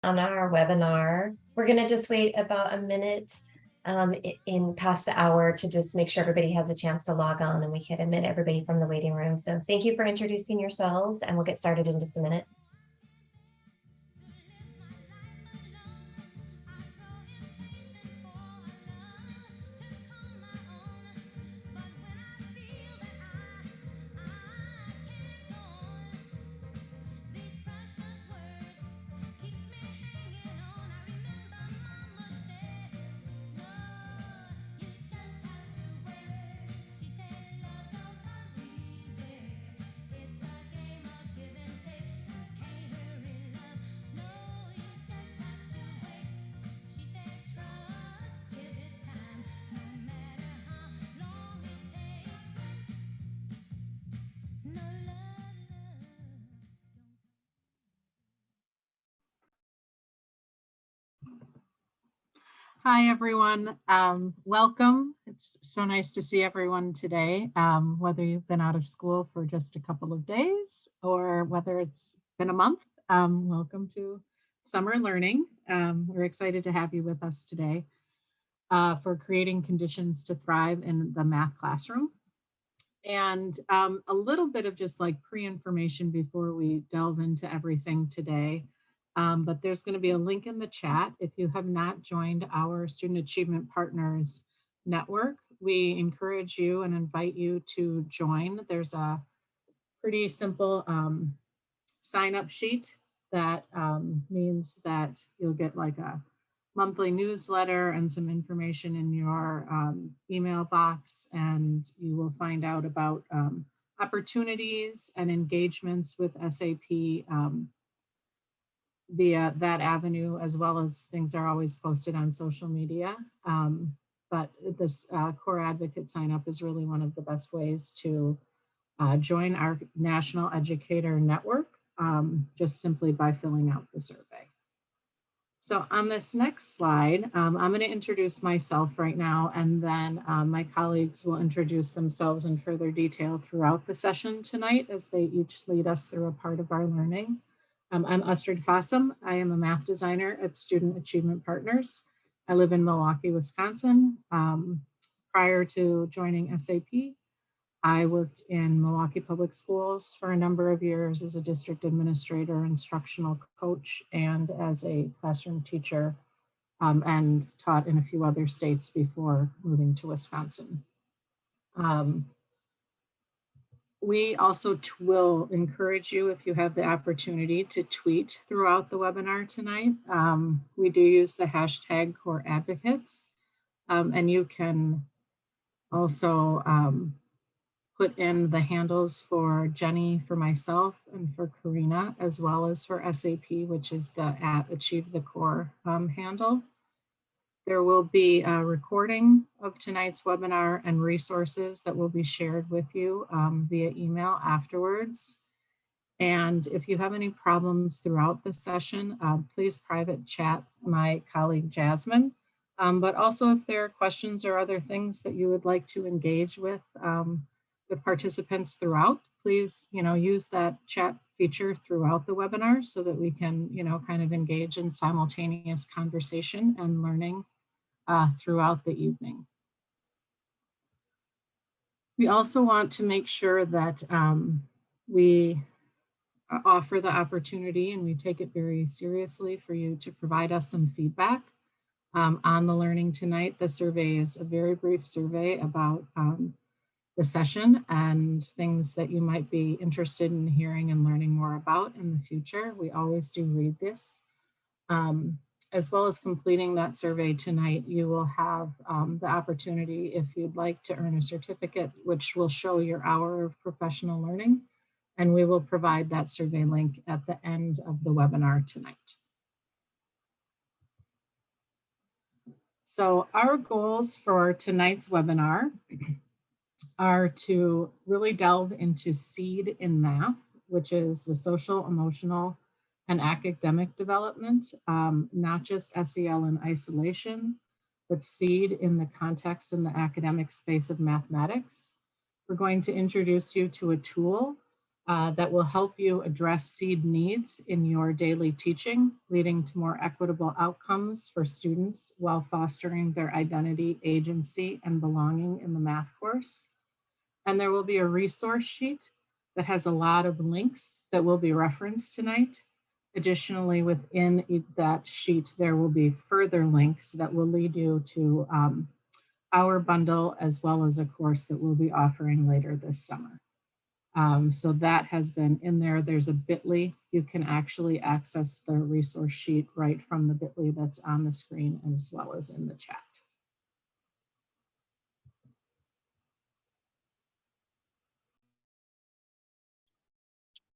on our webinar. We're going to just wait about a minute in past the hour to just make sure everybody has a chance to log on and we can admit everybody from the waiting room. So thank you for introducing yourselves and we'll get started in just a minute. Hi, everyone. Welcome. It's so nice to see everyone today, whether you've been out of school for just a couple of days or whether it's been a month. Welcome to Summer Learning. We're excited to have you with us today for creating conditions to thrive in the math classroom. And a little bit of just like pre-information before we delve into everything today. But there's going to be a link in the chat. If you have not joined our Student Achievement Partners Network, we encourage you and invite you to join. There's a pretty simple sign up sheet that means that you'll get like a monthly newsletter and some information in your email box, and you will find out about opportunities and engagements with SAP via that avenue, as well as things are always posted on social media. But this Core Advocate sign up is really one of the best ways to join our National Educator Network, just simply by filling out the survey. So on this next slide, I'm going to introduce myself right now, and then my colleagues will introduce themselves in further detail throughout the session tonight as they each lead us through a part of our learning. I'm Astrid Fossum. I am a math designer at Student Achievement Partners. I live in Milwaukee, Wisconsin. Prior to joining SAP, I worked in Milwaukee Public Schools for a number of years as a district administrator, instructional coach, and as a classroom teacher, and taught in a few other states before moving to Wisconsin. We also will encourage you, if you have the opportunity, to tweet throughout the webinar tonight. We do use the hashtag Core Advocates, and you can also put in the handles for Jenny, for myself, and for Karina, as well as for SAP, which is the @AchieveTheCore handle. There will be a recording of tonight's webinar and resources that will be shared with you via email afterwards. And if you have any problems throughout the session, please private chat my colleague Jasmine. But also if there are questions or other things that you would like to engage with participants throughout, please, use that chat feature throughout the webinar so that we can, kind of engage in simultaneous conversation and learning throughout the evening. We also want to make sure that we offer the opportunity, and we take it very seriously, for you to provide us some feedback on the learning tonight. The survey is a very brief survey about the session and things that you might be interested in hearing and learning more about in the future. We always do read this. As well as completing that survey tonight, you will have the opportunity, if you'd like, to earn a certificate, which will show your hour of professional learning. And we will provide that survey link at the end of the webinar tonight. So our goals for tonight's webinar are to really delve into SEED in math, which is the social, emotional, and academic development, not just SEL in isolation, but SEED in the context in the academic space of mathematics. We're going to introduce you to a tool that will help you address SEED needs in your daily teaching, leading to more equitable outcomes for students while fostering their identity, agency, and belonging in the math course. And there will be a resource sheet that has a lot of links that will be referenced tonight. Additionally, within that sheet, there will be further links that will lead you to our bundle, as well as a course that we'll be offering later this summer. So that has been in there. There's a bit.ly. You can actually access the resource sheet right from the bit.ly that's on the screen, as well as in the chat.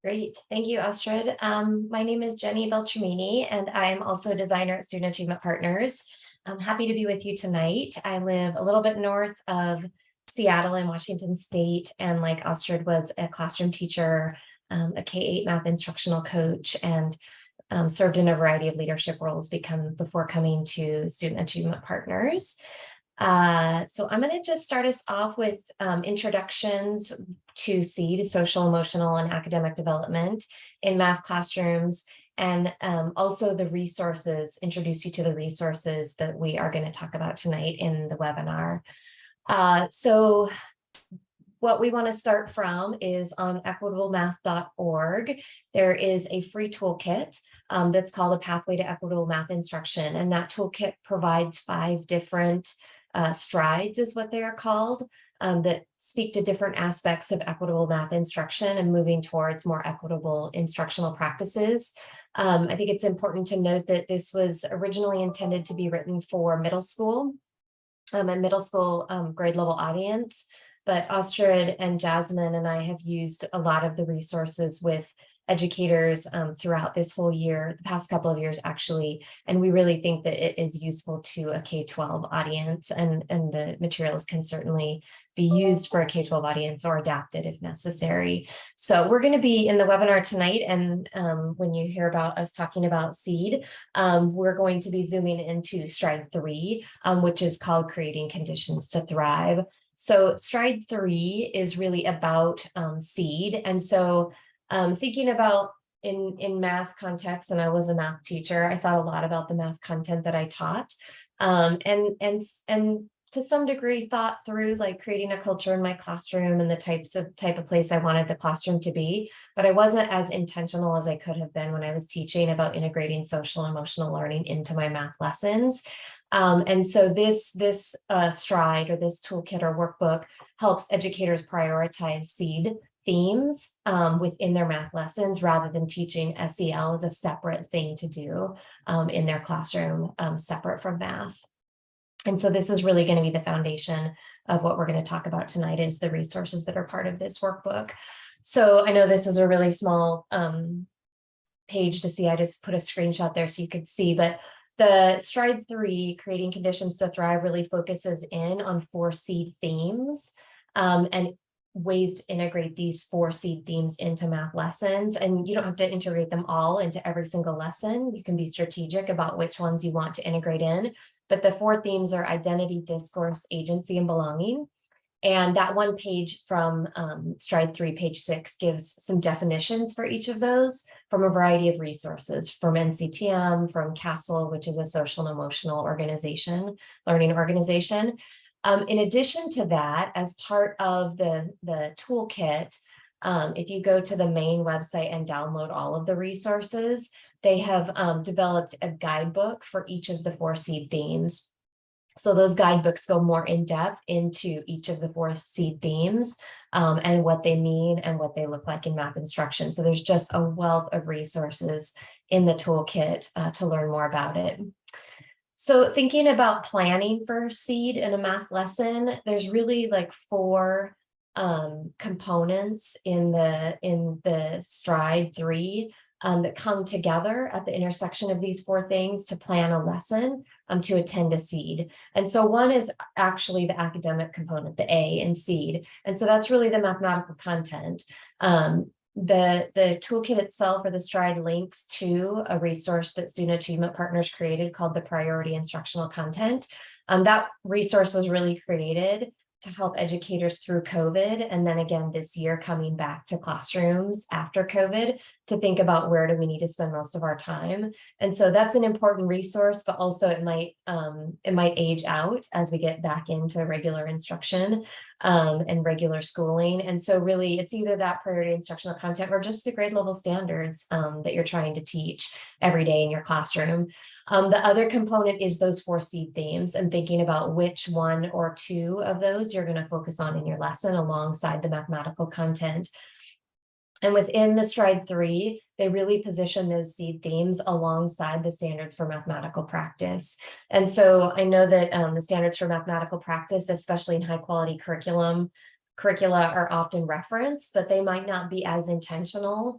Great. Thank you, Astrid. My name is Jenny Beltramini, and I'm also a designer at Student Achievement Partners. I'm happy to be with you tonight. I live a little bit north of Seattle in Washington State, and like Astrid was a classroom teacher, a K-8 math instructional coach, and served in a variety of leadership roles before coming to Student Achievement Partners. So I'm going to just start us off with introductions to SEED, social, emotional, and academic development in math classrooms, and also the resources, introduce you to the resources that we are going to talk about tonight in the webinar. So what we want to start from is on equitablemath.org. There is a free toolkit that's called A Pathway to Equitable Math Instruction, and that toolkit provides 5 different strides, is what they are called, that speak to different aspects of equitable math instruction and moving towards more equitable instructional practices. I think it's important to note that this was originally intended to be written for middle school, a middle school grade level audience, but Astrid and Jasmine and I have used a lot of the resources with educators throughout this whole year, the past couple of years actually, and we really think that it is useful to a K-12 audience, and the materials can certainly be used for a K-12 audience or adapted if necessary. So we're going to be in the webinar tonight, and when you hear about us talking about SEED, we're going to be zooming into stride 3, which is called Creating Conditions to Thrive. So stride 3 is really about SEED, and so thinking about in math context, and I was a math teacher, I thought a lot about the math content that I taught, and to some degree thought through like creating a culture in my classroom and the type of place I wanted the classroom to be, but I wasn't as intentional as I could have been when I was teaching about integrating social and emotional learning into my math lessons. And so this stride, or this toolkit or workbook, helps educators prioritize SEED themes within their math lessons, rather than teaching SEL as a separate thing to do in their classroom, separate from math. And so this is really going to be the foundation of what we're going to talk about tonight, is the resources that are part of this workbook. So I know this is a really small page to see. I just put a screenshot there so you could see, but the stride 3, Creating Conditions to Thrive, really focuses in on 4 SEED themes and ways to integrate these 4 SEED themes into math lessons. And you don't have to integrate them all into every single lesson. You can be strategic about which ones you want to integrate in. But the 4 themes are identity, discourse, agency, and belonging. And that one page from stride 3, page 6, gives some definitions for each of those from a variety of resources, from NCTM, from CASEL, which is a social and emotional organization, learning organization. In addition to that, as part of the toolkit, if you go to the main website and download all of the resources, they have developed a guidebook for each of the 4 SEED themes. So those guidebooks go more in depth into each of the 4 SEED themes and what they mean and what they look like in math instruction. So there's just a wealth of resources in the toolkit to learn more about it. So thinking about planning for SEED in a math lesson, there's really like 4 components in the stride 3 that come together at the intersection of these 4 things to plan a lesson to attend a SEED. And so one is actually the academic component, the A in SEED. And so that's really the mathematical content. The toolkit itself, or the stride, links to a resource that Student Achievement Partners created called the Priority Instructional Content. That resource was really created to help educators through COVID, and then again this year coming back to classrooms after COVID, to think about where do we need to spend most of our time. And so that's an important resource, but also it might age out as we get back into regular instruction and regular schooling. And so really it's either that priority instructional content or just the grade level standards that you're trying to teach every day in your classroom. The other component is those 4 seed themes and thinking about which one or two of those you're going to focus on in your lesson alongside the mathematical content. And within the Stride 3, they really position those seed themes alongside the standards for mathematical practice. And so I know that the standards for mathematical practice, especially in high quality curricula are often referenced, but they might not be as intentional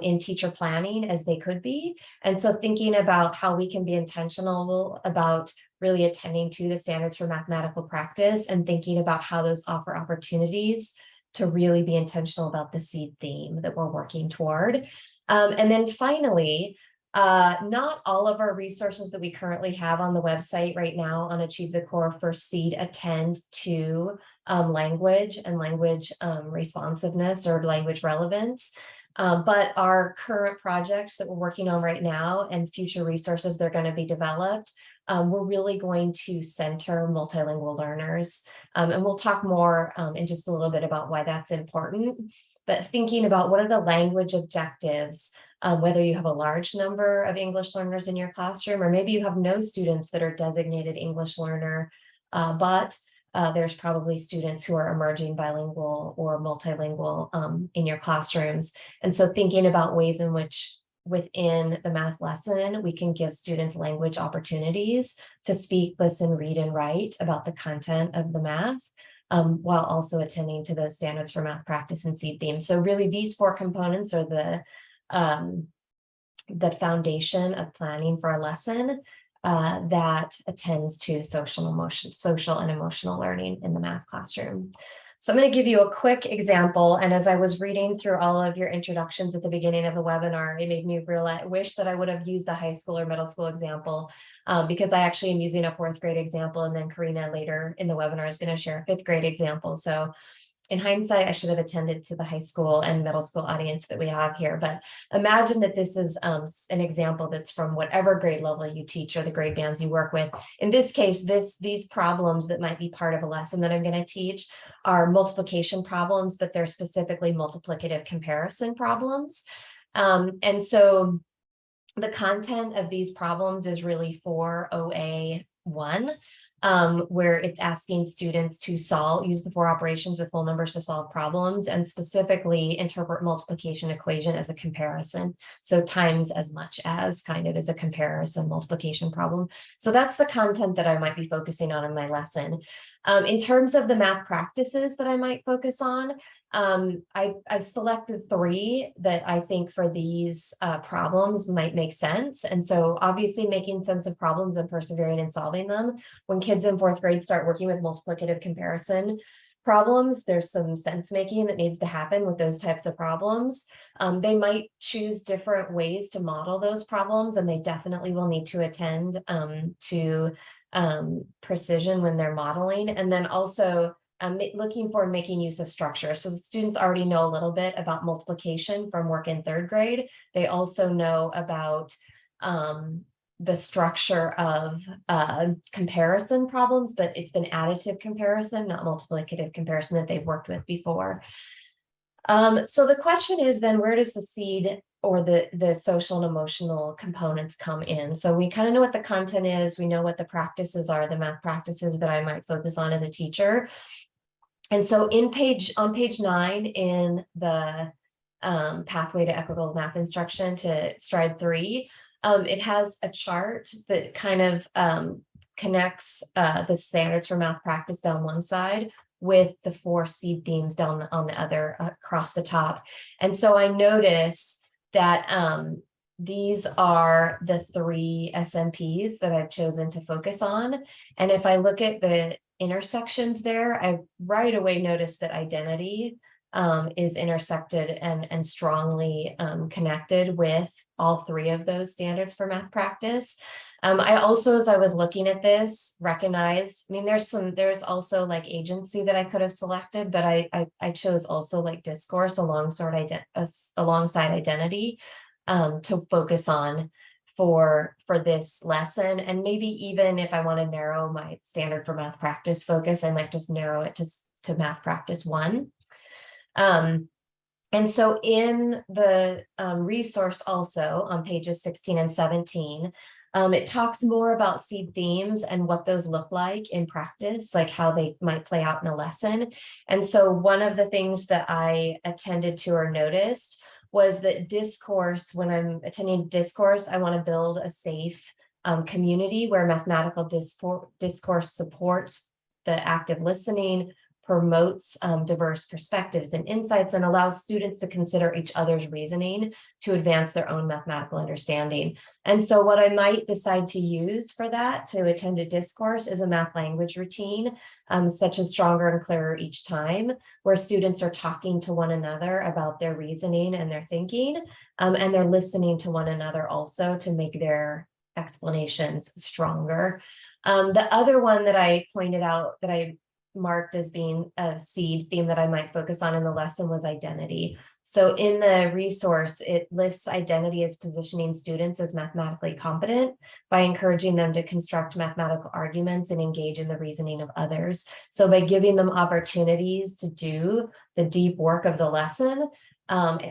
in teacher planning as they could be. And so thinking about how we can be intentional about really attending to the standards for mathematical practice and thinking about how those offer opportunities to really be intentional about the seed theme that we're working toward. And then finally, not all of our resources that we currently have on the website right now on Achieve the Core for Seed attend to language and language responsiveness or language relevance. But our current projects that we're working on right now and future resources that are going to be developed, we're really going to center multilingual learners. And we'll talk more in just a little bit about why that's important. But thinking about what are the language objectives, whether you have a large number of English learners in your classroom, or maybe you have no students that are designated English learner, but there's probably students who are emerging bilingual or multilingual in your classrooms. And so thinking about ways in which within the math lesson, we can give students language opportunities to speak, listen, read, and write about the content of the math, while also attending to those standards for math practice and seed themes. So really these 4 components are the foundation of planning for a lesson that attends to social and emotional learning in the math classroom. So I'm going to give you a quick example. And as I was reading through all of your introductions at the beginning of the webinar, it made me wish that I would have used a high school or middle school example, because I actually am using a 4th grade example. And then Karina later in the webinar is going to share a 5th grade example. So in hindsight, I should have attended to the high school and middle school audience that we have here. But imagine that this is an example that's from whatever grade level you teach or the grade bands you work with. In this case, these problems that might be part of a lesson that I'm going to teach are multiplication problems, but they're specifically multiplicative comparison problems. And so the content of these problems is really for OA1. Where it's asking students to use the 4 operations with whole numbers to solve problems, and specifically interpret multiplication equation as a comparison. So times as much as kind of is a comparison multiplication problem. So that's the content that I might be focusing on in my lesson. In terms of the math practices that I might focus on, I've selected 3 that I think for these problems might make sense. And so obviously making sense of problems and persevering in solving them. When kids in 4th grade start working with multiplicative comparison problems, there's some sense making that needs to happen with those types of problems. They might choose different ways to model those problems, and they definitely will need to attend to precision when they're modeling. And then also looking for making use of structure. So the students already know a little bit about multiplication from work in 3rd grade. They also know about the structure of comparison problems, but it's been additive comparison, not multiplicative comparison that they've worked with before. So the question is then, where does the seed or the social and emotional components come in? So we kind of know what the content is. We know what the practices are, the math practices that I might focus on as a teacher. And so on page 9 in the Pathway to Equitable Math Instruction to Stride 3, it has a chart that kind of connects the standards for math practice down one side with the 4 seed themes down on the other across the top. And so I notice that these are the 3 SMPs that I've chosen to focus on. And if I look at the intersections there, I right away noticed that identity is intersected and strongly connected with all 3 of those standards for math practice. I also, as I was looking at this, recognized, I mean, there's also like agency that I could have selected, but I chose also like discourse alongside identity to focus on for this lesson. And maybe even if I want to narrow my standard for math practice focus, I might just narrow it to math practice 1. And so in the resource also on pages 16 and 17, it talks more about seed themes and what those look like in practice, like how they might play out in a lesson. And so one of the things that I attended to or noticed was that discourse, when I'm attending discourse, I want to build a safe community where mathematical discourse supports the active listening, promotes diverse perspectives and insights, and allows students to consider each other's reasoning to advance their own mathematical understanding. And so what I might decide to use for that to attend a discourse is a math language routine, such as Stronger and Clearer Each Time, where students are talking to one another about their reasoning and their thinking, and they're listening to one another also to make their explanations stronger. The other one that I pointed out that I marked as being a seed theme that I might focus on in the lesson was identity. So in the resource, it lists identity as positioning students as mathematically competent by encouraging them to construct mathematical arguments and engage in the reasoning of others. So by giving them opportunities to do the deep work of the lesson,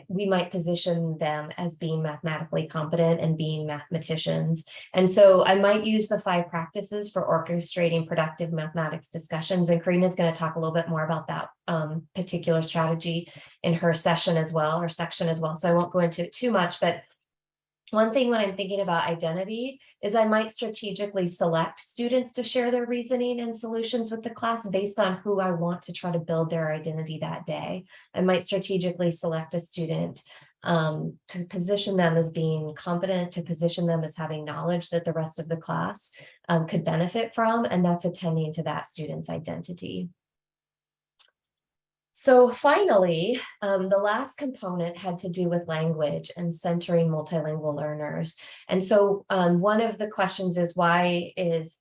we might position them as being mathematically competent and being mathematicians. And so I might use the 5 practices for orchestrating productive mathematics discussions. And Karina's going to talk a little bit more about that particular strategy in her session as well, or section as well. So I won't go into it too much, but one thing when I'm thinking about identity is I might strategically select students to share their reasoning and solutions with the class based on who I want to try to build their identity that day. I might strategically select a student to position them as being competent, to position them as having knowledge that the rest of the class could benefit from, and that's attending to that student's identity. So finally, the last component had to do with language and centering multilingual learners. And so one of the questions is, why is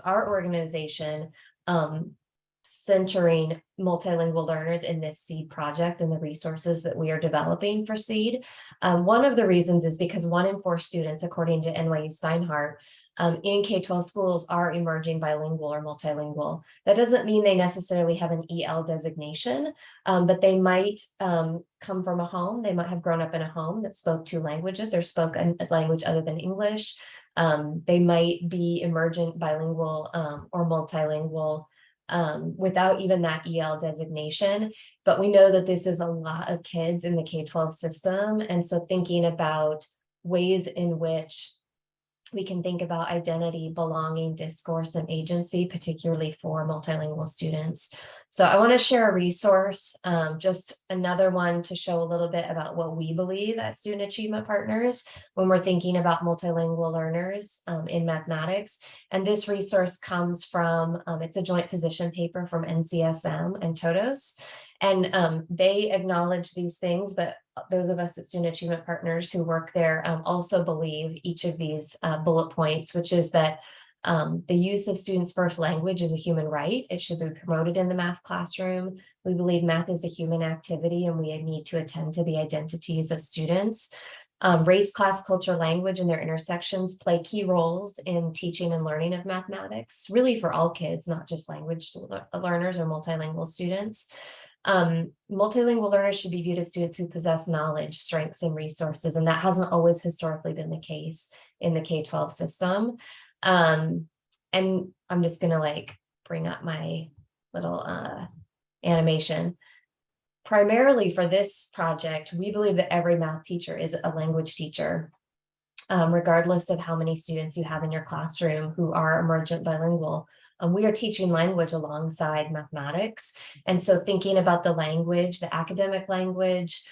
our organization centering multilingual learners in this SEED project and the resources that we are developing for SEED? One of the reasons is because 1 in 4 students, according to NYU Steinhardt, in K-12 schools are emerging bilingual or multilingual. That doesn't mean they necessarily have an EL designation, but they might come from a home. They might have grown up in a home that spoke 2 languages or spoke a language other than English. They might be emergent bilingual or multilingual without even that EL designation. But we know that this is a lot of kids in the K-12 system. And so thinking about ways in which we can think about identity, belonging, discourse, and agency, particularly for multilingual students. So I want to share a resource, just another one to show a little bit about what we believe as Student Achievement Partners when we're thinking about multilingual learners in mathematics. And this resource comes from, it's a joint position paper from NCSM and TOTOS. And they acknowledge these things, but those of us at Student Achievement Partners who work there also believe each of these bullet points, which is that the use of students' first language is a human right. It should be promoted in the math classroom. We believe math is a human activity and we need to attend to the identities of students. Race, class, culture, language, and their intersections play key roles in teaching and learning of mathematics, really for all kids, not just language learners or multilingual students. Multilingual learners should be viewed as students who possess knowledge, strengths, and resources, and that hasn't always historically been the case in the K-12 system. And I'm just gonna like bring up my little animation. Primarily for this project, we believe that every math teacher is a language teacher, regardless of how many students you have in your classroom who are emergent bilingual. We are teaching language alongside mathematics. And so thinking about the language, the academic language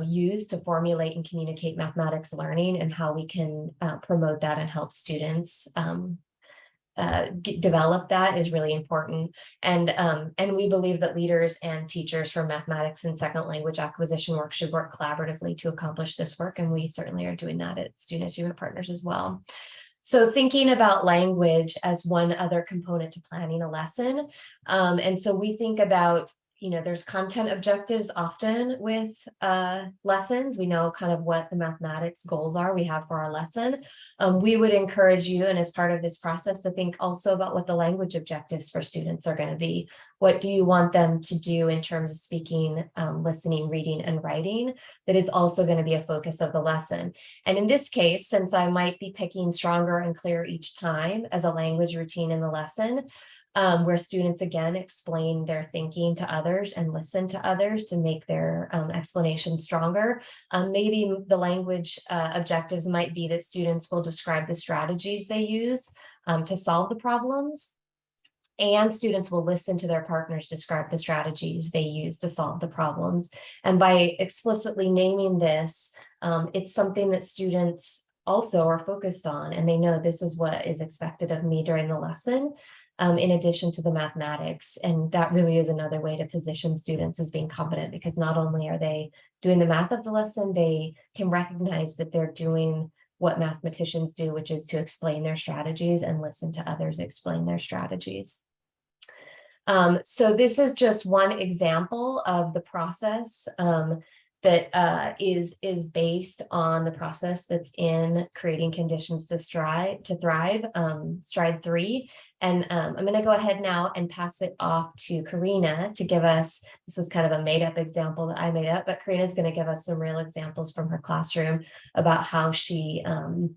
used to formulate and communicate mathematics learning and how we can promote that and help students develop that is really important. And we believe that leaders and teachers for mathematics and second language acquisition work should work collaboratively to accomplish this work. And we certainly are doing that at Student Achievement Partners as well. So thinking about language as one other component to planning a lesson. And so we think about, there's content objectives often with lessons. We know kind of what the mathematics goals are we have for our lesson. We would encourage you, and as part of this process, to think also about what the language objectives for students are going to be. What do you want them to do in terms of speaking, listening, reading, and writing? That is also going to be a focus of the lesson. And in this case, since I might be picking stronger and clearer each time as a language routine in the lesson, where students again explain their thinking to others and listen to others to make their explanation stronger. Maybe the language objectives might be that students will describe the strategies they use to solve the problems. And students will listen to their partners describe the strategies they use to solve the problems. And by explicitly naming this, it's something that students also are focused on, and they know this is what is expected of me during the lesson, in addition to the mathematics. And that really is another way to position students as being competent, because not only are they doing the math of the lesson, they can recognize that they're doing what mathematicians do, which is to explain their strategies and listen to others explain their strategies. So this is just one example of the process that is based on the process that's in creating conditions to thrive, stride 3. And I'm going to go ahead now and pass it off to Karina to give us, this was kind of a made up example that I made up, but Karina is going to give us some real examples from her classroom about how she, to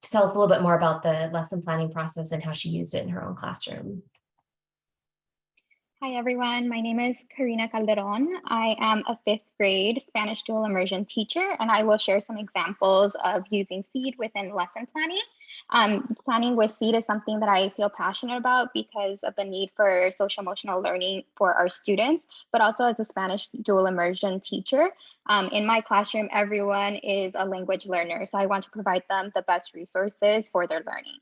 tell us a little bit more about the lesson planning process and how she used it in her own classroom. Hi, everyone. My name is Karina Calderon. I am a 5th grade Spanish dual immersion teacher, and I will share some examples of using SEED within lesson planning. Planning with SEED is something that I feel passionate about because of the need for social emotional learning for our students, but also as a Spanish dual immersion teacher. In my classroom, everyone is a language learner, so I want to provide them the best resources for their learning.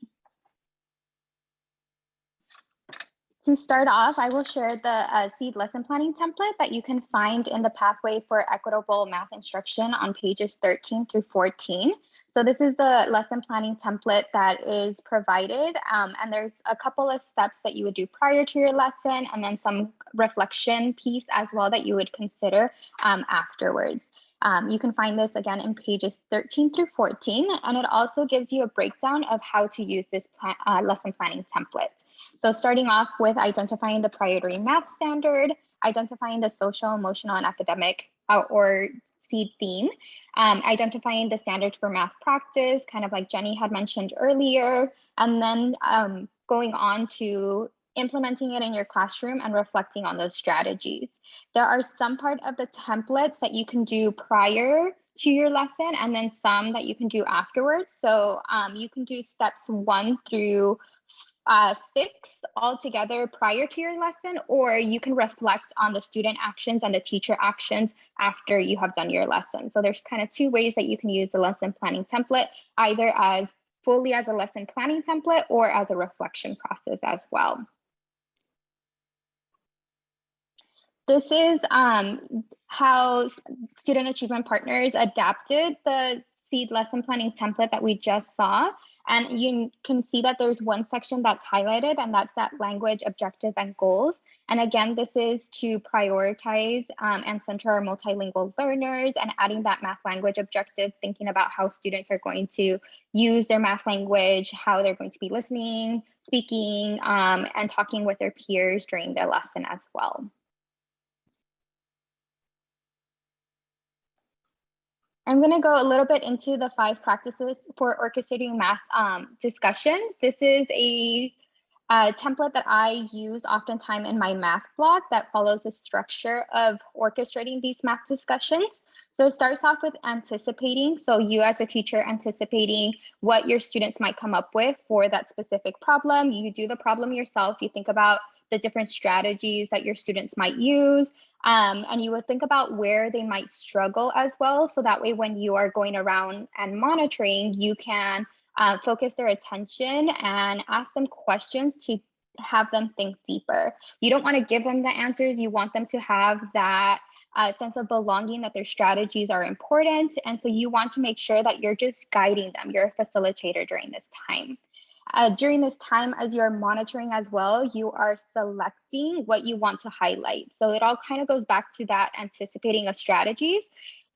To start off, I will share the SEED lesson planning template that you can find in the Pathway for Equitable Math Instruction on pages 13 through 14. So this is the lesson planning template that is provided, and there's a couple of steps that you would do prior to your lesson, and then some reflection piece as well that you would consider afterwards. You can find this again in pages 13 through 14, and it also gives you a breakdown of how to use this lesson planning template. So starting off with identifying the priority math standard, identifying the social, emotional, and academic or SEED theme, identifying the standards for math practice, kind of like Jenny had mentioned earlier, and then going on to implementing it in your classroom and reflecting on those strategies. There are some part of the templates that you can do prior to your lesson and then some that you can do afterwards. So you can do steps 1 through 6 all together prior to your lesson, or you can reflect on the student actions and the teacher actions after you have done your lesson. So there's kind of 2 ways that you can use the lesson planning template, either as fully as a lesson planning template or as a reflection process as well. This is how Student Achievement Partners adapted the SEED lesson planning template that we just saw. And you can see that there's one section that's highlighted, and that's that language objective and goals. And again, this is to prioritize and center our multilingual learners, and adding that math language objective, thinking about how students are going to use their math language, how they're going to be listening, speaking, and talking with their peers during their lesson as well. I'm going to go a little bit into the 5 practices for orchestrating math discussions. This is a template that I use oftentimes in my math blog that follows the structure of orchestrating these math discussions. So it starts off with anticipating. So you as a teacher anticipating what your students might come up with for that specific problem. You do the problem yourself. You think about the different strategies that your students might use. And you would think about where they might struggle as well. So that way, when you are going around and monitoring, you can focus their attention and ask them questions to have them think deeper. You don't want to give them the answers. You want them to have that sense of belonging, that their strategies are important. And so you want to make sure that you're just guiding them. You're a facilitator during this time. During this time, as you're monitoring as well, you are selecting what you want to highlight. So it all kind of goes back to that anticipating of strategies.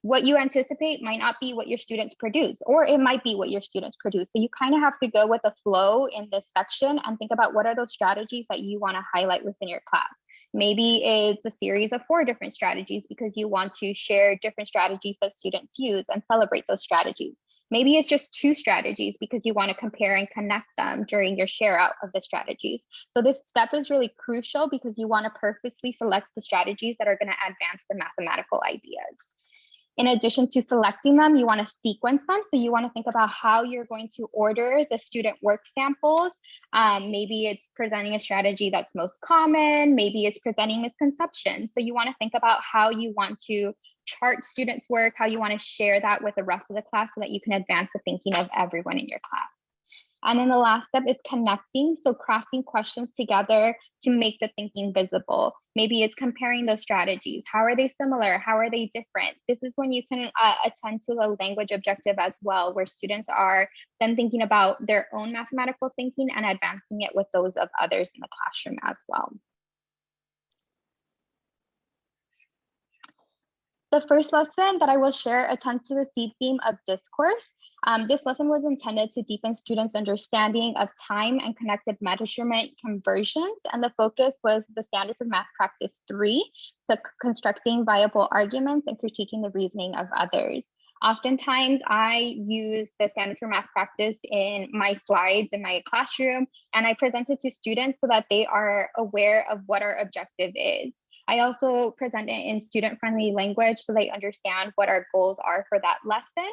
What you anticipate might not be what your students produce, or it might be what your students produce. So you kind of have to go with the flow in this section and think about what are those strategies that you want to highlight within your class. Maybe it's a series of 4 different strategies because you want to share different strategies that students use and celebrate those strategies. Maybe it's just 2 strategies because you want to compare and connect them during your share out of the strategies. So this step is really crucial because you want to purposely select the strategies that are going to advance the mathematical ideas. In addition to selecting them, you want to sequence them. So you want to think about how you're going to order the student work samples. Maybe it's presenting a strategy that's most common. Maybe it's presenting misconceptions. So you want to think about how you want to chart students' work, how you want to share that with the rest of the class so that you can advance the thinking of everyone in your class. And then the last step is connecting. So crafting questions together to make the thinking visible. Maybe it's comparing those strategies. How are they similar? How are they different? This is when you can attend to the language objective as well, where students are then thinking about their own mathematical thinking and advancing it with those of others in the classroom as well. The first lesson that I will share attends to the seed theme of discourse. This lesson was intended to deepen students' understanding of time and connected measurement conversions, and the focus was the standard for math practice 3, so constructing viable arguments and critiquing the reasoning of others. Oftentimes, I use the standard for math practice in my slides in my classroom, and I present it to students so that they are aware of what our objective is. I also present it in student-friendly language so they understand what our goals are for that lesson.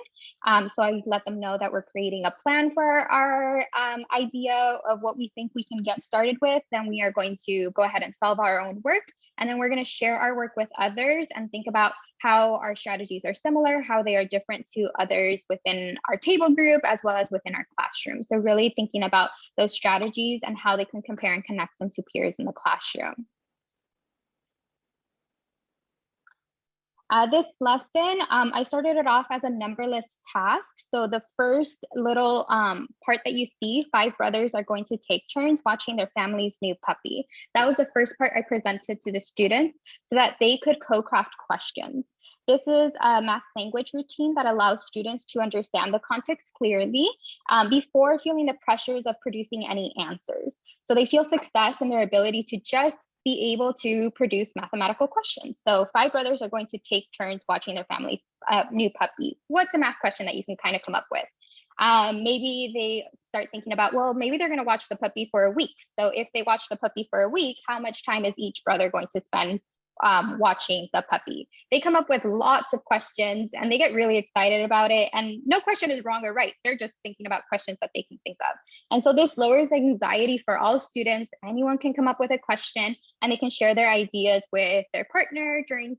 So I let them know that we're creating a plan for our idea of what we think we can get started with. Then we are going to go ahead and solve our own work. And then we're going to share our work with others and think about how our strategies are similar, how they are different to others within our table group, as well as within our classroom. So really thinking about those strategies and how they can compare and connect them to peers in the classroom. This lesson, I started it off as a numberless task. So the first little part that you see, 5 brothers are going to take turns watching their family's new puppy. That was the first part I presented to the students so that they could co-craft questions. This is a math language routine that allows students to understand the context clearly before feeling the pressures of producing any answers. So they feel success in their ability to just be able to produce mathematical questions. So 5 brothers are going to take turns watching their family's new puppy. What's a math question that you can kind of come up with? Maybe they start thinking about, well, maybe they're going to watch the puppy for a week. So if they watch the puppy for a week, how much time is each brother going to spend watching the puppy? They come up with lots of questions and they get really excited about it. And no question is wrong or right. They're just thinking about questions that they can think of. And so this lowers anxiety for all students. Anyone can come up with a question and they can share their ideas with their partner during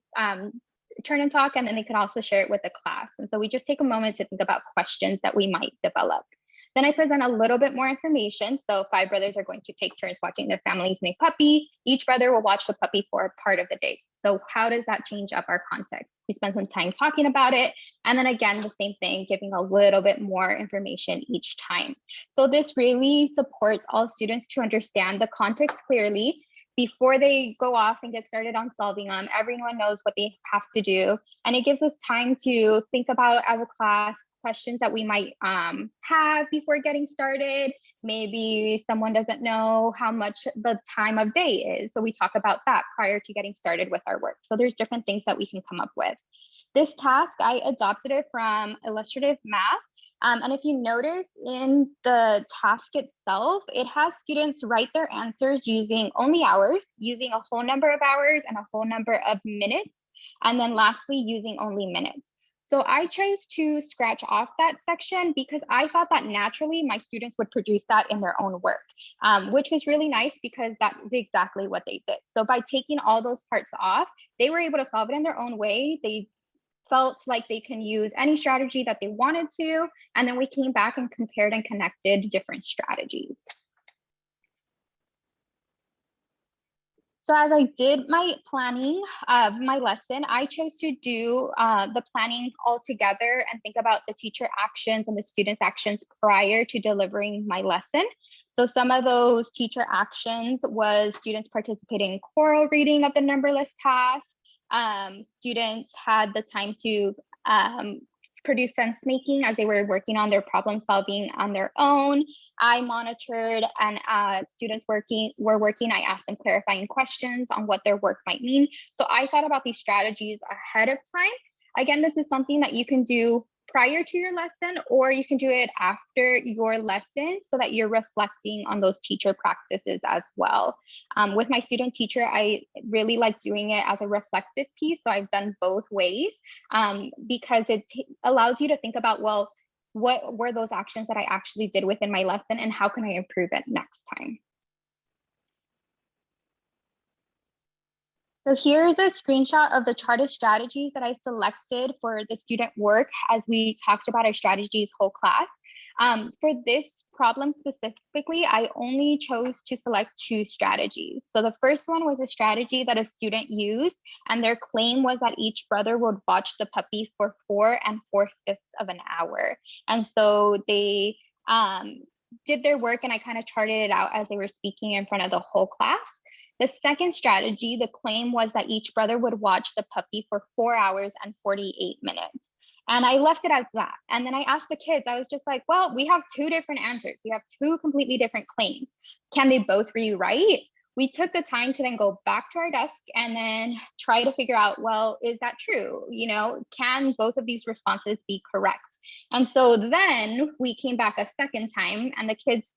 turn and talk, and then they can also share it with the class. And so we just take a moment to think about questions that we might develop. Then I present a little bit more information. So 5 brothers are going to take turns watching their family's new puppy. Each brother will watch the puppy for a part of the day. So how does that change up our context? We spend some time talking about it. And then again, the same thing, giving a little bit more information each time. So this really supports all students to understand the context clearly before they go off and get started on solving them. Everyone knows what they have to do. And it gives us time to think about, as a class, questions that we might have before getting started. Maybe someone doesn't know how much the time of day is. So we talk about that prior to getting started with our work. So there's different things that we can come up with. This task, I adopted it from Illustrative Math. And if you notice in the task itself, it has students write their answers using only hours, using a whole number of hours and a whole number of minutes, and then lastly, using only minutes. So I chose to scratch off that section because I thought that naturally my students would produce that in their own work, which was really nice because that is exactly what they did. So by taking all those parts off, they were able to solve it in their own way. They felt like they can use any strategy that they wanted to. And then we came back and compared and connected different strategies. So as I did my planning of my lesson, I chose to do the planning all together and think about the teacher actions and the students' actions prior to delivering my lesson. So some of those teacher actions was students participating in choral reading of the numberless task. Students had the time to produce sense making as they were working on their problem solving on their own. I monitored, and students were working, I asked them clarifying questions on what their work might mean. So I thought about these strategies ahead of time. Again, this is something that you can do prior to your lesson, or you can do it after your lesson so that you're reflecting on those teacher practices as well. With my student teacher, I really like doing it as a reflective piece. So I've done both ways because it allows you to think about, well, what were those actions that I actually did within my lesson and how can I improve it next time? So here's a screenshot of the chart of strategies that I selected for the student work as we talked about our strategies whole class. For this problem specifically, I only chose to select 2 strategies. So the first one was a strategy that a student used, and their claim was that each brother would watch the puppy for 4 4/5 of an hour. And so they did their work, and I kind of charted it out as they were speaking in front of the whole class. The second strategy, the claim was that each brother would watch the puppy for 4 hours and 48 minutes. And I left it at that. And then I asked the kids, I was just like, well, we have 2 different answers. We have 2 completely different claims. Can they both be right? We took the time to then go back to our desk and then try to figure out, well, is that true? You know, can both of these responses be correct? And so then we came back a second time and the kids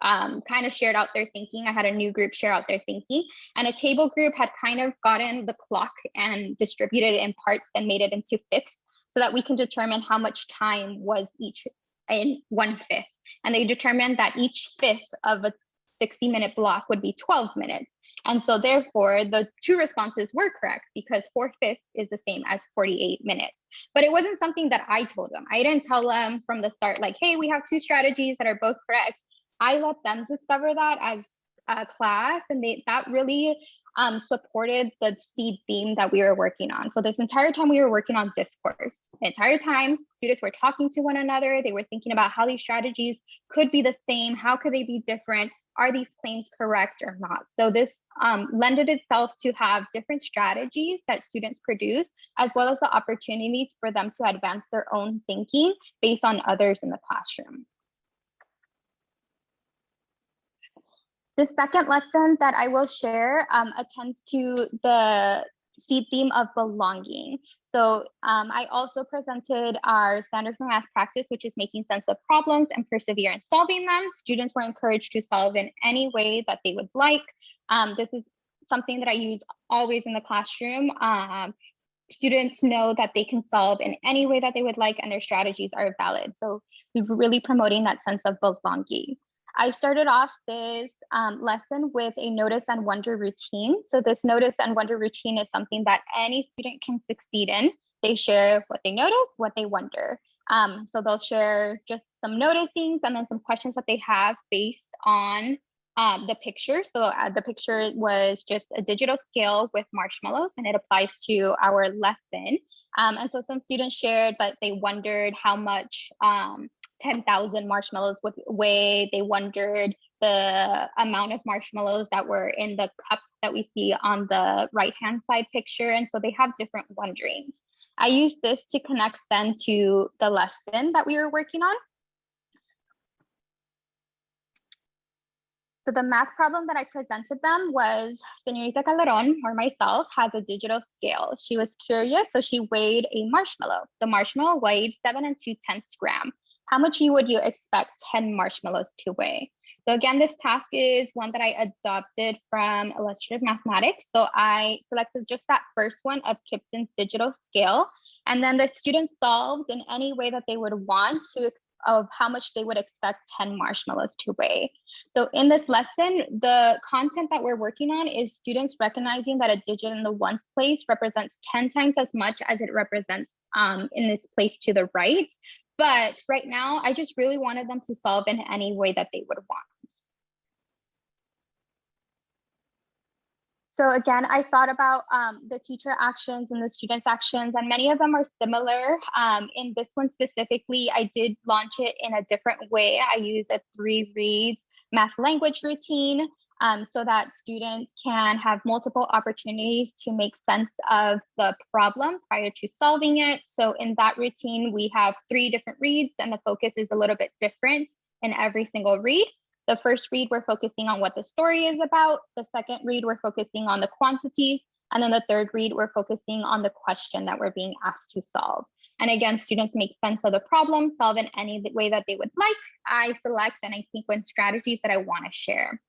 kind of shared out their thinking. I had a new group share out their thinking, and a table group had kind of gotten the clock and distributed it in parts and made it into fifths so that we can determine how much time was each in 1/5. And they determined that each fifth of a 60-minute block would be 12 minutes. And so therefore the 2 responses were correct because 4/5 is the same as 48 minutes. But it wasn't something that I told them. I didn't tell them from the start, like, hey, we have 2 strategies that are both correct. I let them discover that as a class, and that really supported the seed theme that we were working on. So this entire time we were working on discourse. The entire time students were talking to one another. They were thinking about how these strategies could be the same. How could they be different? Are these claims correct or not? So this lended itself to have different strategies that students produce, as well as the opportunities for them to advance their own thinking based on others in the classroom. The second lesson that I will share attends to the seed theme of belonging. So I also presented our standard for math practice, which is making sense of problems and persevere in solving them. Students were encouraged to solve in any way that they would like. This is something that I use always in the classroom. Students know that they can solve in any way that they would like and their strategies are valid. So we're really promoting that sense of belonging. I started off this lesson with a notice and wonder routine. So this notice and wonder routine is something that any student can succeed in. They share what they notice, what they wonder. So they'll share just some noticings and then some questions that they have based on the picture. So the picture was just a digital scale with marshmallows, and it applies to our lesson. And so some students shared that they wondered how much 10,000 marshmallows would weigh. They wondered the amount of marshmallows that were in the cup that we see on the right-hand side picture. And so they have different wonderings. I used this to connect them to the lesson that we were working on. So the math problem that I presented them was Señorita Calderon, or myself, has a digital scale. She was curious, so she weighed a marshmallow. The marshmallow weighed 7 2/10 grams. How much would you expect 10 marshmallows to weigh? So again, this task is one that I adopted from Illustrative Mathematics. So I selected just that first one of Kipton's digital scale. And then the students solved in any way that they would want to of how much they would expect 10 marshmallows to weigh. So in this lesson, the content that we're working on is students recognizing that a digit in the ones place represents 10 times as much as it represents in this place to the right. But right now, I just really wanted them to solve in any way that they would want. So again, I thought about the teacher actions and the students actions, and many of them are similar. In this one specifically, I did launch it in a different way. I use a 3 reads math language routine so that students can have multiple opportunities to make sense of the problem prior to solving it. So in that routine, we have 3 different reads, and the focus is a little bit different in every single read. The first read, we're focusing on what the story is about. The second read, we're focusing on the quantities. And then the third read, we're focusing on the question that we're being asked to solve. And again, students make sense of the problem, solve in any way that they would like. I select and I sequence strategies that I want to share.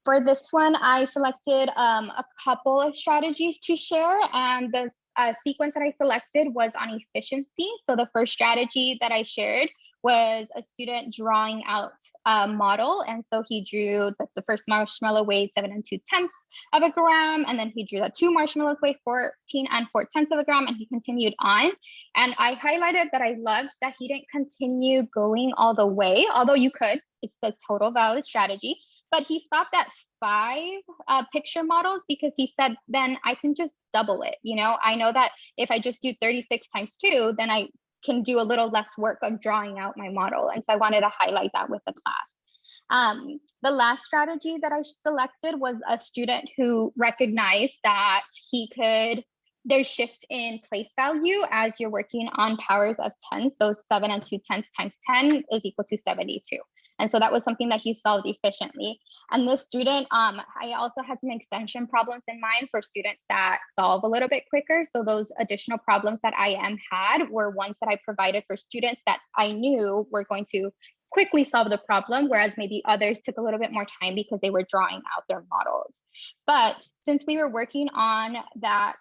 For this one, I selected a couple of strategies to share, and the sequence that I selected was on efficiency. So the first strategy that I shared was a student drawing out a model. And so he drew the first marshmallow weighed 7 2/10 of a gram. And then he drew that 2 marshmallows weighed 14 4/10 of a gram. And he continued on. And I highlighted that I loved that he didn't continue going all the way, although you could, it's a total valid strategy. But he stopped at 5 picture models because he said, then I can just double it. You know, I know that if I just do 36 times 2, then I can do a little less work of drawing out my model. And so I wanted to highlight that with the class. The last strategy that I selected was a student who recognized that there's shift in place value as you're working on powers of 10. So 7 2/10 times 10 is equal to 72. And so that was something that he solved efficiently. And this student, I also had some extension problems in mind for students that solve a little bit quicker. So those additional problems that IM had were ones that I provided for students that I knew were going to quickly solve the problem, whereas maybe others took a little bit more time because they were drawing out their models. But since we were working on that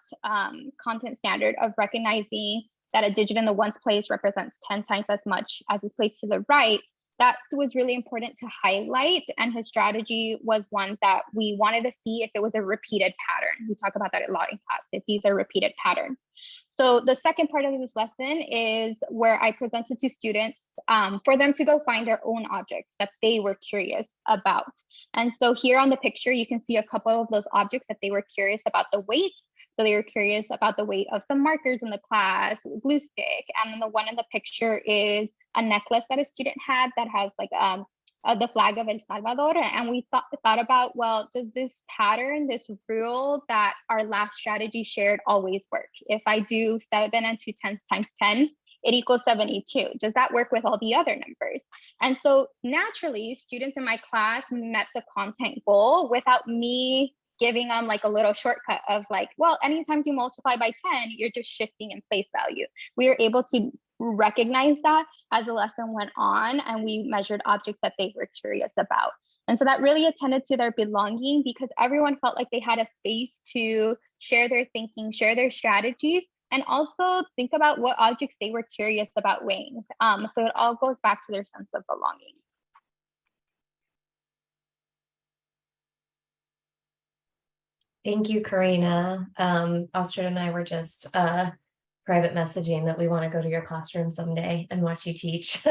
content standard of recognizing that a digit in the ones place represents 10 times as much as is placed to the right, that was really important to highlight. And his strategy was one that we wanted to see if it was a repeated pattern. We talk about that a lot in class, if these are repeated patterns. So the second part of this lesson is where I presented to students for them to go find their own objects that they were curious about. And so here on the picture, you can see a couple of those objects that they were curious about the weight. So they were curious about the weight of some markers in the class, glue stick. And then the one in the picture is a necklace that a student had that has like the flag of El Salvador. And we thought about, well, does this pattern, this rule that our last strategy shared always work? If I do 7 2/10 times 10, it equals 72. Does that work with all the other numbers? And so naturally, students in my class met the content goal without me giving them like a little shortcut of like, well, anytime you multiply by 10, you're just shifting in place value. We were able to recognize that as the lesson went on, and we measured objects that they were curious about. And so that really attended to their belonging because everyone felt like they had a space to share their thinking, share their strategies, and also think about what objects they were curious about weighing. So it all goes back to their sense of belonging. Thank you, Karina. Astrid and I were just private messaging that we want to go to your classroom someday and watch you teach.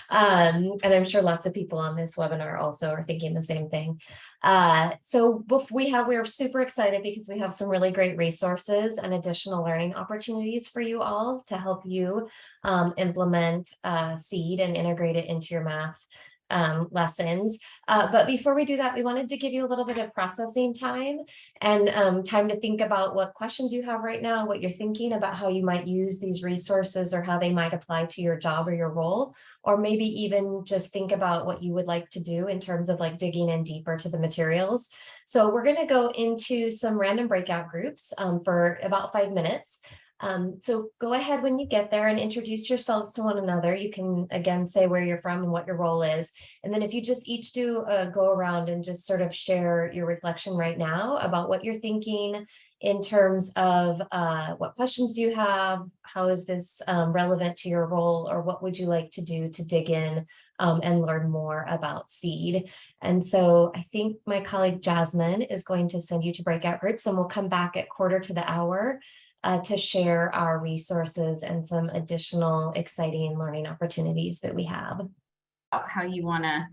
And I'm sure lots of people on this webinar also are thinking the same thing. So we're super excited because we have some really great resources and additional learning opportunities for you all to help you implement SEED and integrate it into your math lessons. But before we do that, we wanted to give you a little bit of processing time and time to think about what questions you have right now, what you're thinking about how you might use these resources or how they might apply to your job or your role, or maybe even just think about what you would like to do in terms of like digging in deeper to the materials. So we're going to go into some random breakout groups for about 5 minutes. So go ahead when you get there and introduce yourselves to one another. You can again say where you're from and what your role is. And then if you just each do a go around and just sort of share your reflection right now about what you're thinking in terms of what questions do you have, how is this relevant to your role, or what would you like to do to dig in and learn more about SEED. And so I think my colleague Jasmine is going to send you to breakout groups, and we'll come back at 1:45 to share our resources and some additional exciting learning opportunities that we have. How you want to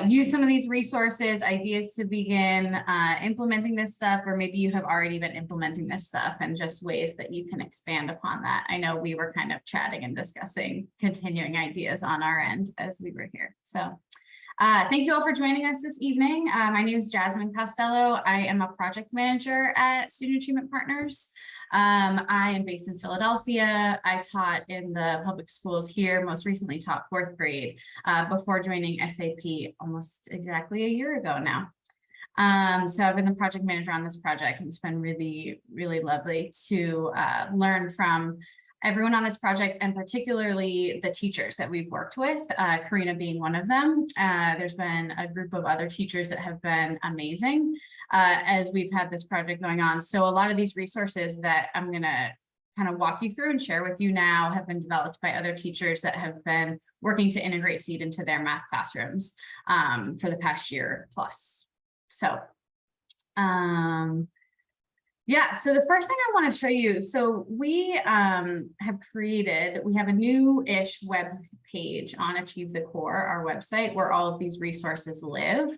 use some of these resources, ideas to begin implementing this stuff, or maybe you have already been implementing this stuff and just ways that you can expand upon that. I know we were kind of chatting and discussing continuing ideas on our end as we were here. So thank you all for joining us this evening. My name is Jasmine Costello. I am a project manager at Student Achievement Partners. I am based in Philadelphia. I taught in the public schools here, most recently taught 4th grade before joining SAP almost exactly a year ago now. So I've been the project manager on this project, and it's been really, really lovely to learn from everyone on this project, and particularly the teachers that we've worked with, Karina being one of them. There's been a group of other teachers that have been amazing as we've had this project going on. So a lot of these resources that I'm going to kind of walk you through and share with you now have been developed by other teachers that have been working to integrate SEED into their math classrooms for the past year plus. So yeah, so the first thing I want to show you, so we have a new-ish web page on Achieve the Core, our website, where all of these resources live.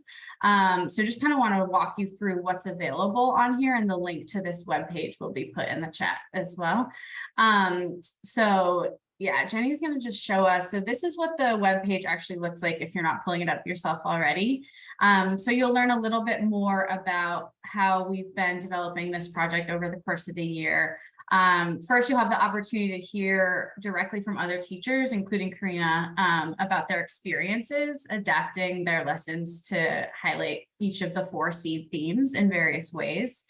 So just kind of want to walk you through what's available on here, and the link to this web page will be put in the chat as well. So yeah, Jenny's going to just show us. So this is what the web page actually looks like if you're not pulling it up yourself already. So you'll learn a little bit more about how we've been developing this project over the course of the year. First, you'll have the opportunity to hear directly from other teachers, including Karina, about their experiences adapting their lessons to highlight each of the 4 SEED themes in various ways.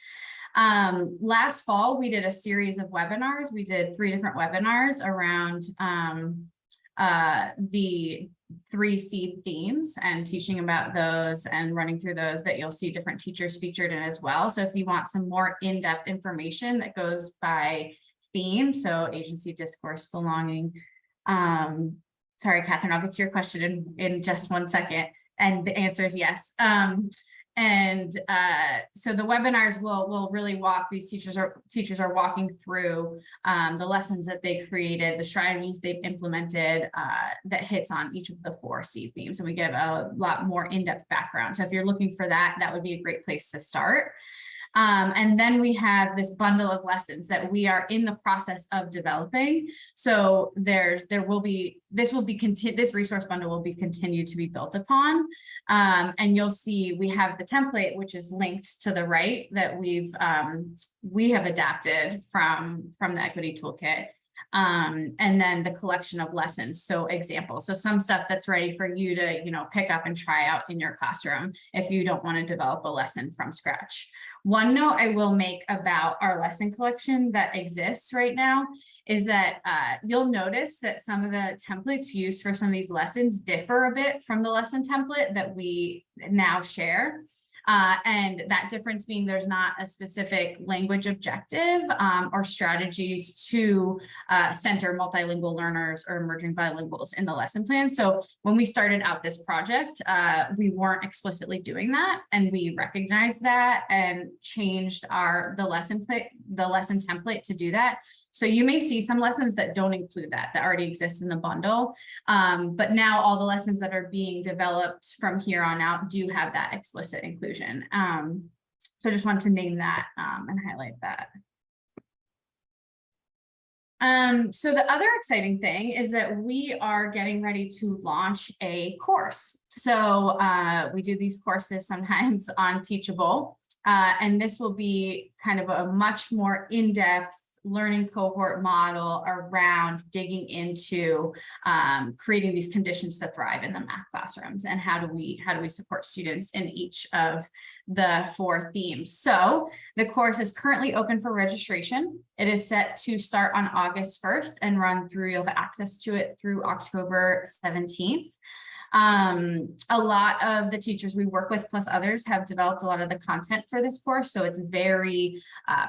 Last fall, we did a series of webinars. We did 3 different webinars around the 3 SEED themes, and teaching about those and running through those that you'll see different teachers featured in as well. So if you want some more in-depth information that goes by theme, so agency, discourse, belonging. Sorry, Catherine, I'll get to your question in just one second. And the answer is yes. So the webinars will really walk, these teachers are walking through the lessons that they created, the strategies they've implemented that hits on each of the 4 SEED themes, and we give a lot more in-depth background. So if you're looking for that, that would be a great place to start. And then we have this bundle of lessons that we are in the process of developing. So this resource bundle will be continued to be built upon. And you'll see we have the template, which is linked to the right, that we have adapted from the equity toolkit. And then the collection of lessons, so examples, so some stuff that's ready for you to pick up and try out in your classroom if you don't want to develop a lesson from scratch. One note I will make about our lesson collection that exists right now is that you'll notice that some of the templates used for some of these lessons differ a bit from the lesson template that we now share. And that difference being there's not a specific language objective or strategies to center multilingual learners or emerging bilinguals in the lesson plan. So when we started out this project, we weren't explicitly doing that, and we recognized that and changed the lesson template to do that. So you may see some lessons that don't include that already exist in the bundle. But now all the lessons that are being developed from here on out do have that explicit inclusion. So I just wanted to name that and highlight that. So the other exciting thing is that we are getting ready to launch a course. So we do these courses sometimes on Teachable, and this will be kind of a much more in-depth learning cohort model around digging into creating these conditions to thrive in the math classrooms, and how do we support students in each of the 4 themes. So the course is currently open for registration. It is set to start on August 1st and run through, you'll have access to it through October 17th. A lot of the teachers we work with plus others have developed a lot of the content for this course. So it's very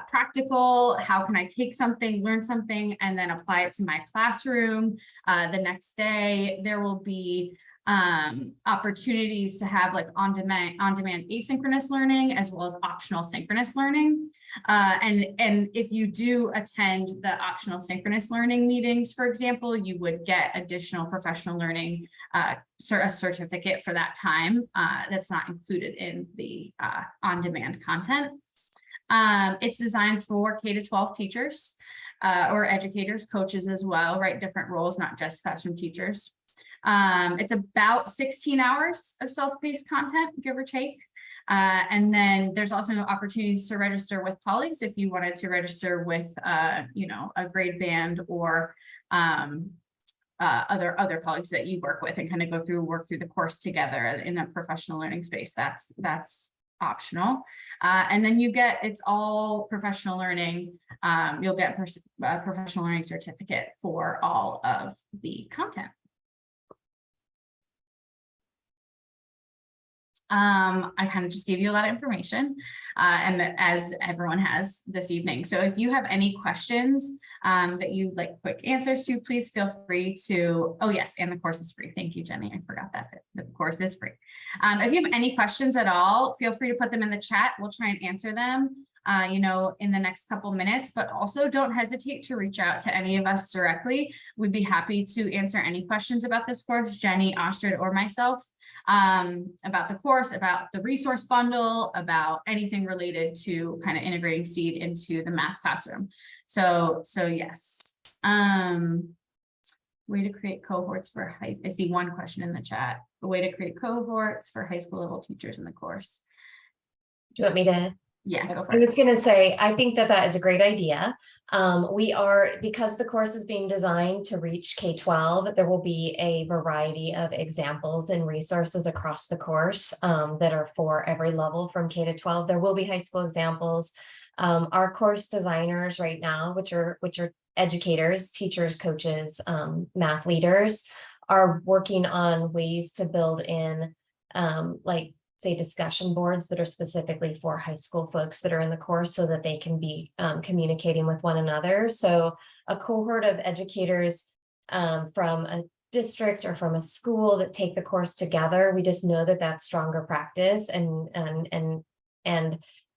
practical. How can I take something, learn something, and then apply it to my classroom the next day? There will be opportunities to have like on-demand asynchronous learning as well as optional synchronous learning. And if you do attend the optional synchronous learning meetings, for example, you would get additional professional learning, a certificate for that time that's not included in the on-demand content. It's designed for K-12 teachers or educators, coaches as well, right? Different roles, not just classroom teachers. It's about 16 hours of self-paced content, give or take. And then there's also opportunities to register with colleagues if you wanted to register with, you know, a grade band or other colleagues that you work with and kind of work through the course together in a professional learning space. That's optional. And then it's all professional learning. You'll get a professional learning certificate for all of the content. I kind of just gave you a lot of information, and as everyone has this evening. So if you have any questions that you'd like quick answers to, please feel free to, oh yes, and the course is free. Thank you, Jenny. I forgot that the course is free. If you have any questions at all, feel free to put them in the chat. We'll try and answer them, you know, in the next couple minutes, but also don't hesitate to reach out to any of us directly. We'd be happy to answer any questions about this course, Jenny, Astrid, or myself. About the course, about the resource bundle, about anything related to kind of integrating SEED into the math classroom. So yes. Way to create cohorts for I see one question in the chat. A way to create cohorts for high school level teachers in the course. Do you want me to? Yeah, go for I it. was going to say, I think that is a great idea. Because the course is being designed to reach K-12, there will be a variety of examples and resources across the course that are for every level from K-12. There will be high school examples. Our course designers right now, which are educators, teachers, coaches, math leaders, are working on ways to build in like say discussion boards that are specifically for high school folks that are in the course so that they can be communicating with one another. So a cohort of educators from a district or from a school that take the course together, we just know that that's stronger practice and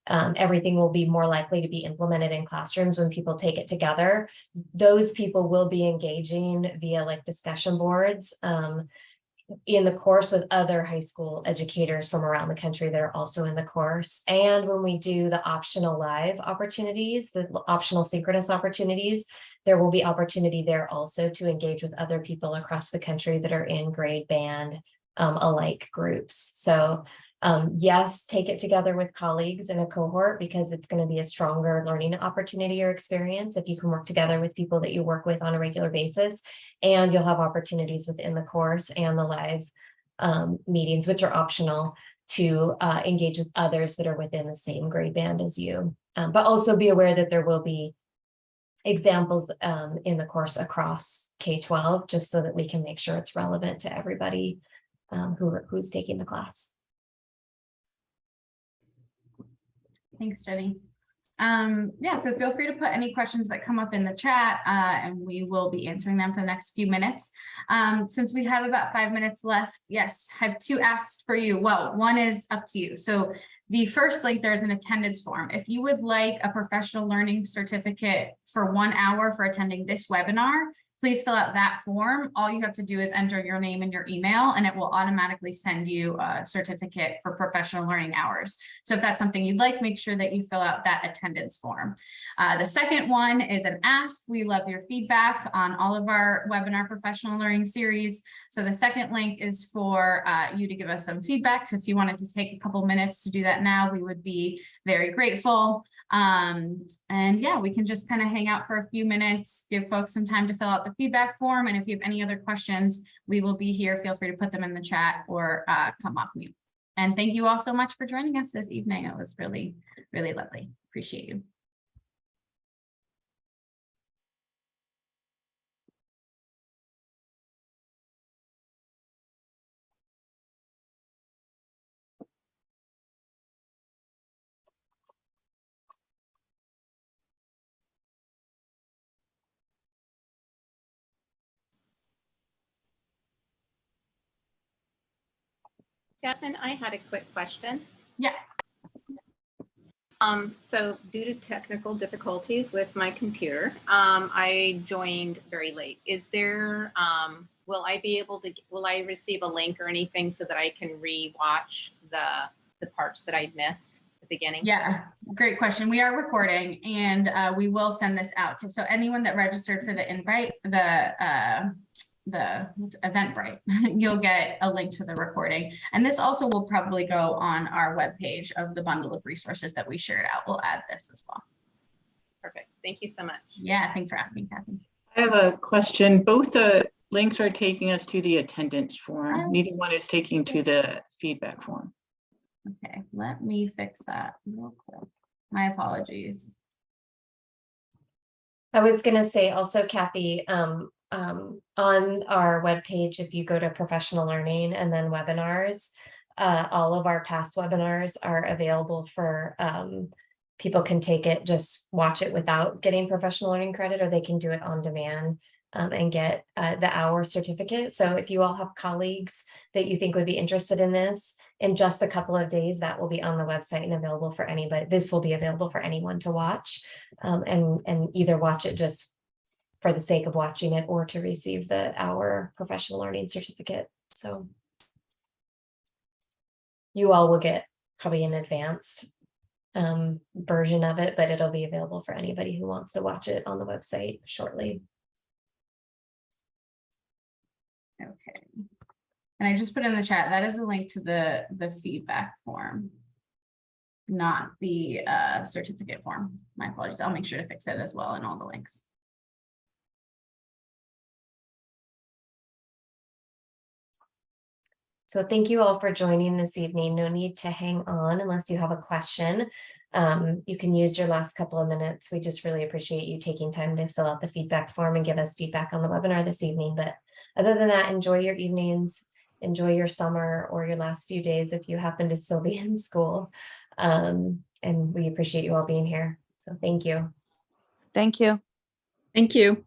everything will be more likely to be implemented in classrooms when people take it together. Those people will be engaging via like discussion boards in the course with other high school educators from around the country that are also in the course. And when we do the optional live opportunities, the optional synchronous opportunities, there will be opportunity there also to engage with other people across the country that are in grade band alike groups. So yes, take it together with colleagues in a cohort because it's going to be a stronger learning opportunity or experience if you can work together with people that you work with on a regular basis, and you'll have opportunities within the course and the live meetings, which are optional, to engage with others that are within the same grade band as you. But also be aware that there will be examples in the course across K-12, just so that we can make sure it's relevant to everybody who's taking the class. Thanks, Jenny. Yeah, so feel free to put any questions that come up in the chat and we will be answering them for the next few minutes. Since we have about 5 minutes left, yes, I have 2 asks for you. Well, one is up to you. So the first link, there's an attendance form. If you would like a professional learning certificate for 1 hour for attending this webinar, please fill out that form. All you have to do is enter your name and your email, and it will automatically send you a certificate for professional learning hours. So if that's something you'd like, make sure that you fill out that attendance form. The second one is an ask. We love your feedback on all of our webinar professional learning series. So the second link is for you to give us some feedback. So if you wanted to take a couple minutes to do that now, we would be very grateful. And yeah, we can just kind of hang out for a few minutes, give folks some time to fill out the feedback form. And if you have any other questions, we will be here. Feel free to put them in the chat or come off mute. And thank you all so much for joining us this evening. It was really, really lovely. Appreciate you. Jasmine, I had a quick question. Yeah. So due to technical difficulties with my computer, I joined very late. Is there, will I receive a link or anything so that I can re-watch the parts that I missed at the beginning? Yeah, great question. We are recording and we will send this out to, so anyone that registered for the invite, the Eventbrite, you'll get a link to the recording. And this also will probably go on our webpage of the bundle of resources that we shared out. We'll add this as well. Perfect. Thank you so much. Yeah, thanks for asking, Kathy. I have a question. Both the links are taking us to the attendance form. Neither one is taking to the feedback form. Okay, let me fix that real quick. My apologies. I was gonna say also, Kathy, on our webpage, if you go to professional learning and then webinars, all of our past webinars are available for, people can take it, just watch it without getting professional learning credit, or they can do it on demand and get the hour certificate. So if you all have colleagues that you think would be interested in this, in just a couple of days, that will be on the website and available for anybody. This will be available for anyone to watch and either watch it just for the sake of watching it or to receive the hour professional learning certificate. So you all will get probably an advanced version of it, but it'll be available for anybody who wants to watch it on the website shortly. Okay. And I just put in the chat, that is the link to the feedback form, not the certificate form. My apologies. I'll make sure to fix it as well in all the links. So thank you all for joining this evening. No need to hang on unless you have a question. You can use your last couple of minutes. We just really appreciate you taking time to fill out the feedback form and give us feedback on the webinar this evening. But other than that, enjoy your evenings, enjoy your summer or your last few days if you happen to still be in school. And we appreciate you all being here. So thank you. Thank you. Thank you.